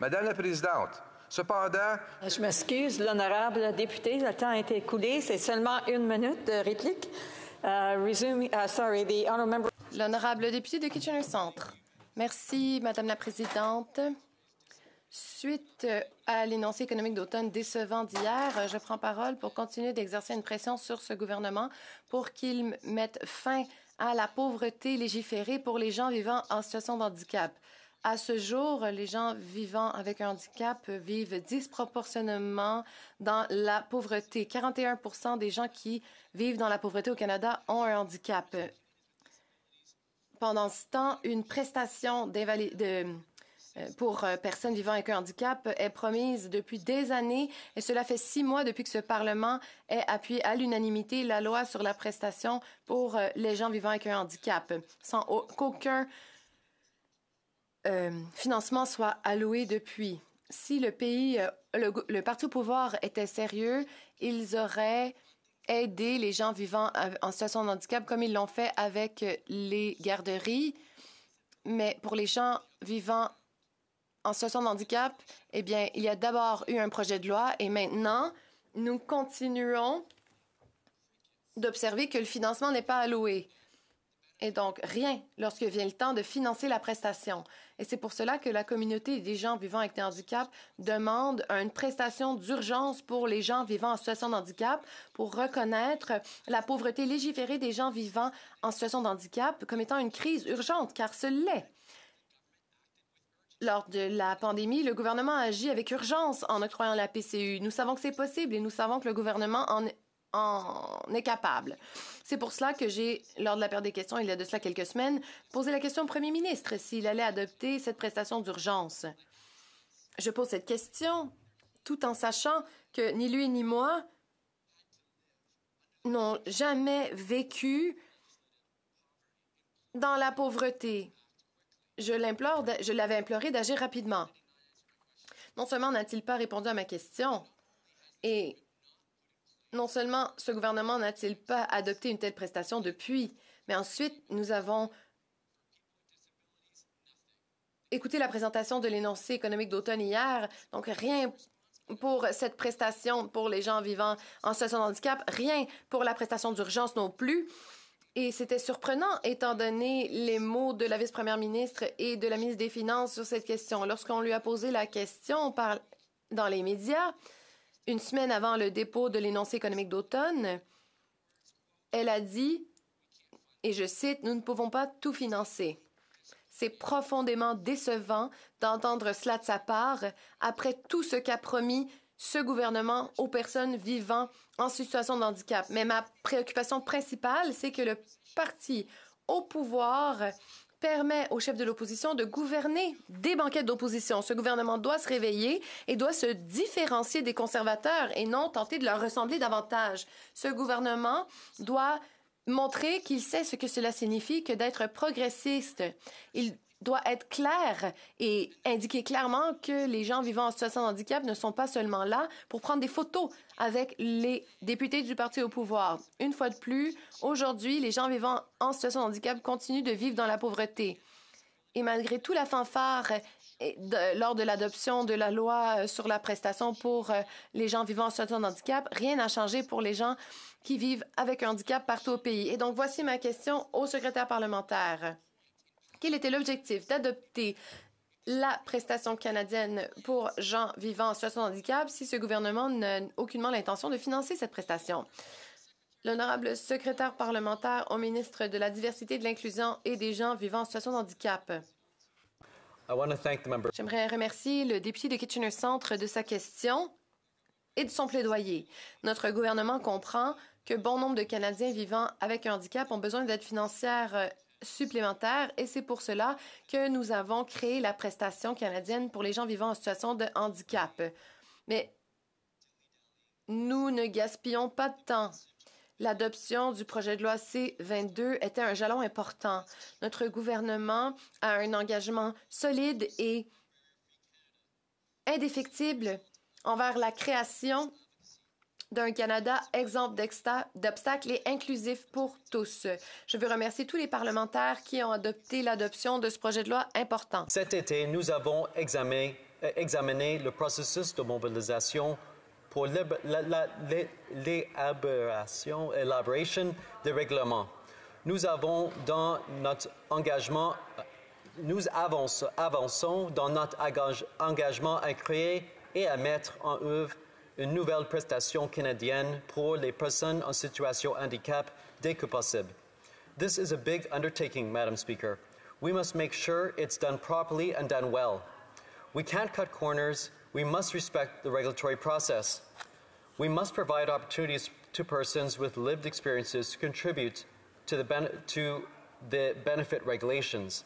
Madame la Présidente, cependant... Je m'excuse, l'honorable député, le temps a été écoulé. C'est seulement 1 minute de réplique. L'honorable député de Kitchener-Centre. Merci, Madame la Présidente. Suite à l'énoncé économique d'automne décevant d'hier, je prends parole pour continuer d'exercer une pression sur ce gouvernement pour qu'il mette fin à la pauvreté légiférée pour les gens vivant en situation de handicap. À ce jour, les gens vivant avec un handicap vivent disproportionnellement dans la pauvreté. 41 % des gens qui vivent dans la pauvreté au Canada ont un handicap. Pendant ce temps, une prestation pour personnes vivant avec un handicap est promise depuis des années et cela fait 6 mois depuis que ce Parlement ait appuyé à l'unanimité la loi sur la prestation pour les gens vivant avec un handicap, sans qu'aucun financement soit alloué depuis. Si le parti au pouvoir était sérieux, ils auraient aidé les gens vivant en situation de handicap comme ils l'ont fait avec les garderies. Mais pour les gens vivant en situation de handicap, eh bien, il y a d'abord eu un projet de loi et maintenant, nous continuons d'observer que le financement n'est pas alloué. Et donc, rien lorsque vient le temps de financer la prestation. Et c'est pour cela que la communauté des gens vivant avec des handicaps demande une prestation d'urgence pour les gens vivant en situation de handicap pour reconnaître la pauvreté légiférée des gens vivant en situation de handicap comme étant une crise urgente, car ce l'est. Lors de la pandémie, le gouvernement a agi avec urgence en octroyant la PCU. Nous savons que c'est possible et nous savons que le gouvernement en est capable. C'est pour cela que j'ai, lors de la période des questions, il y a de cela quelques semaines, posé la question au premier ministre s'il allait adopter cette prestation d'urgence. Je pose cette question tout en sachant que ni lui ni moi n'ont jamais vécu dans la pauvreté. Je l'avais imploré d'agir rapidement. Non seulement n'a-t-il pas répondu à ma question, et non seulement ce gouvernement n'a-t-il pas adopté une telle prestation depuis, mais ensuite nous avons écouté la présentation de l'énoncé économique d'automne hier, donc rien pour cette prestation pour les gens vivant en situation de handicap, rien pour la prestation d'urgence non plus. Et c'était surprenant, étant donné les mots de la vice-première ministre et de la ministre des Finances sur cette question. Lorsqu'on lui a posé la question dans les médias, une semaine avant le dépôt de l'énoncé économique d'automne, elle a dit, et je cite, « Nous ne pouvons pas tout financer ». C'est profondément décevant d'entendre cela de sa part après tout ce qu'a promis ce gouvernement aux personnes vivant en situation de handicap. Mais ma préoccupation principale, c'est que le parti au pouvoir permet au chef de l'opposition de gouverner des banquettes d'opposition. Ce gouvernement doit se réveiller et doit se différencier des conservateurs et non tenter de leur ressembler davantage. Ce gouvernement doit montrer qu'il sait ce que cela signifie que d'être progressiste. Il doit être clair et indiquer clairement que les gens vivant en situation de handicap ne sont pas seulement là pour prendre des photos avec les députés du parti au pouvoir. Une fois de plus, aujourd'hui, les gens vivant en situation de handicap continuent de vivre dans la pauvreté. Et malgré tout la fanfare lors de l'adoption de la loi sur la prestation pour les gens vivant en situation de handicap, rien n'a changé pour les gens qui vivent avec un handicap partout au pays. Et donc, voici ma question au secrétaire parlementaire. Quel était l'objectif d'adopter la prestation canadienne pour gens vivant en situation de handicap si ce gouvernement n'a aucunement l'intention de financer cette prestation? L'honorable secrétaire parlementaire au ministre de la Diversité, de l'Inclusion et des gens vivant en situation de handicap. J'aimerais remercier le député de Kitchener-Centre de sa question et de son plaidoyer. Notre gouvernement comprend que bon nombre de Canadiens vivant avec un handicap ont besoin d'aide financière supplémentaire et c'est pour cela que nous avons créé la prestation canadienne pour les gens vivant en situation de handicap. Mais nous ne gaspillons pas de temps. L'adoption du projet de loi C-22 était un jalon important. Notre gouvernement a un engagement solide et indéfectible envers la création d'un Canada exempt d'obstacles et inclusif pour tous. Je veux remercier tous les parlementaires qui ont adopté l'adoption de ce projet de loi important. Cet été, nous avons examiné examiner le processus de mobilisation pour l'élaboration des règlements. Nous avançons dans notre engagement à créer et à mettre en œuvre une nouvelle prestation canadienne pour les personnes en situation de handicap dès que possible. This is a big undertaking, Madam Speaker. We must make sure it's done properly and done well. We can't cut corners. We must respect the regulatory process. We must provide opportunities to persons with lived experiences to contribute to the benefit regulations.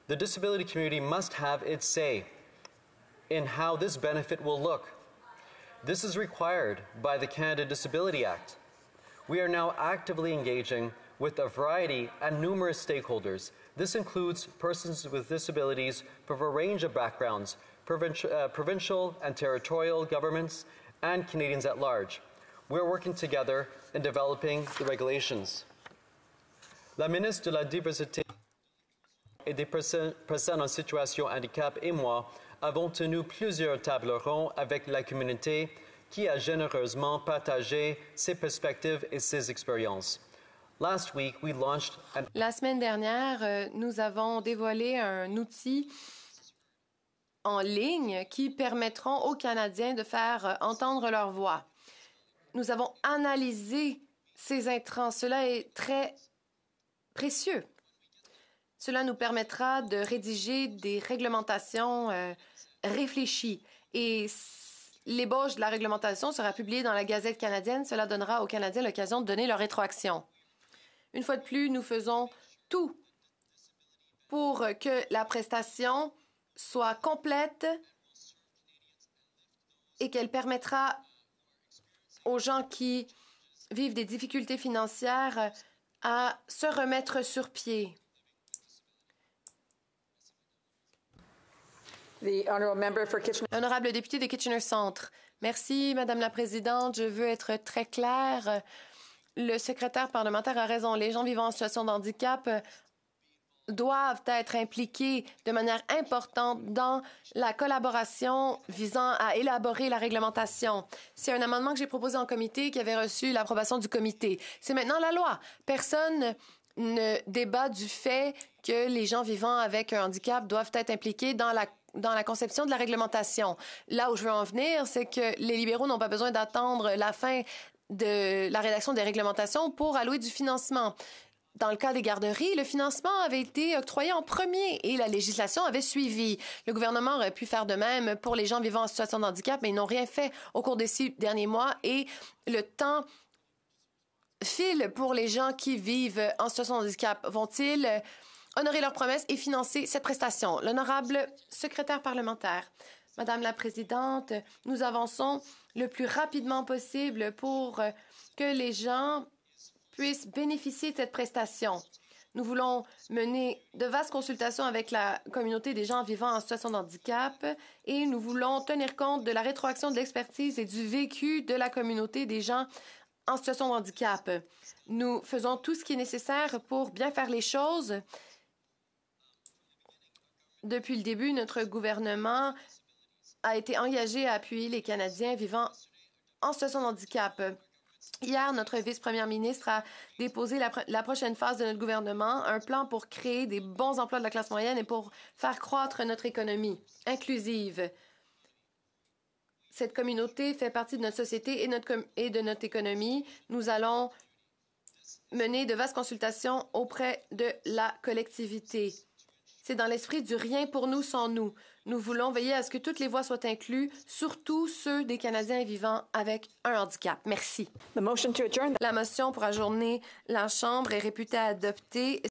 The disability community must have its say in how this benefit will look. This is required by the Canada Disability Act. We are now actively engaging with a variety and numerous stakeholders. This includes persons with disabilities from a range of backgrounds, provincial and territorial governments, and Canadians at large. We're working together in developing the regulations. La ministre de la Diversité et des personnes en situation de handicap et moi avons tenu plusieurs tables rondes avec la communauté qui a généreusement partagé ses perspectives et ses expériences. Last week, we launched La semaine dernière, nous avons dévoilé un outil en ligne qui permettront aux Canadiens de faire entendre leur voix. Nous avons analysé ces intrants. Cela est très précieux. Cela nous permettra de rédiger des réglementations réfléchies. Et l'ébauche de la réglementation sera publiée dans la Gazette canadienne. Cela donnera aux Canadiens l'occasion de donner leur rétroaction. Une fois de plus, nous faisons tout pour que la prestation soit complète et qu'elle permettra aux gens qui vivent des difficultés financières à se remettre sur pied. Honorable député de Kitchener Centre. Merci, Madame la Présidente. Je veux être très claire. Le secrétaire parlementaire a raison. Les gens vivant en situation de handicap doivent être impliqués de manière importante dans la collaboration visant à élaborer la réglementation. C'est un amendement que j'ai proposé en comité qui avait reçu l'approbation du comité. C'est maintenant la loi. Personne ne débat du fait que les gens vivant avec un handicap doivent être impliqués dans la conception de la réglementation. Là où je veux en venir, c'est que les libéraux n'ont pas besoin d'attendre la fin de la rédaction des réglementations pour allouer du financement. Dans le cas des garderies, le financement avait été octroyé en premier et la législation avait suivi. Le gouvernement aurait pu faire de même pour les gens vivant en situation de handicap, mais ils n'ont rien fait au cours des 6 derniers mois et le temps file pour les gens qui vivent en situation de handicap. Vont-ils honorer leurs promesses et financer cette prestation? L'honorable secrétaire parlementaire. Madame la Présidente, nous avançons le plus rapidement possible pour que les gens puissent bénéficier de cette prestation. Nous voulons mener de vastes consultations avec la communauté des gens vivant en situation de handicap et nous voulons tenir compte de la rétroaction de l'expertise et du vécu de la communauté des gens en situation de handicap. Nous faisons tout ce qui est nécessaire pour bien faire les choses. Depuis le début, notre gouvernement a été engagé à appuyer les Canadiens vivant en situation de handicap. Hier, notre vice-première ministre a déposé la prochaine phase de notre gouvernement, un plan pour créer des bons emplois de la classe moyenne et pour faire croître notre économie inclusive. Cette communauté fait partie de notre société et de notre économie. Nous allons mener de vastes consultations auprès de la collectivité. C'est dans l'esprit du rien pour nous sans nous. Nous voulons veiller à ce que toutes les voix soient incluses, surtout ceux des Canadiens vivant avec un handicap. Merci. La motion pour adjourner La motion pour ajourner la Chambre est réputée adoptée.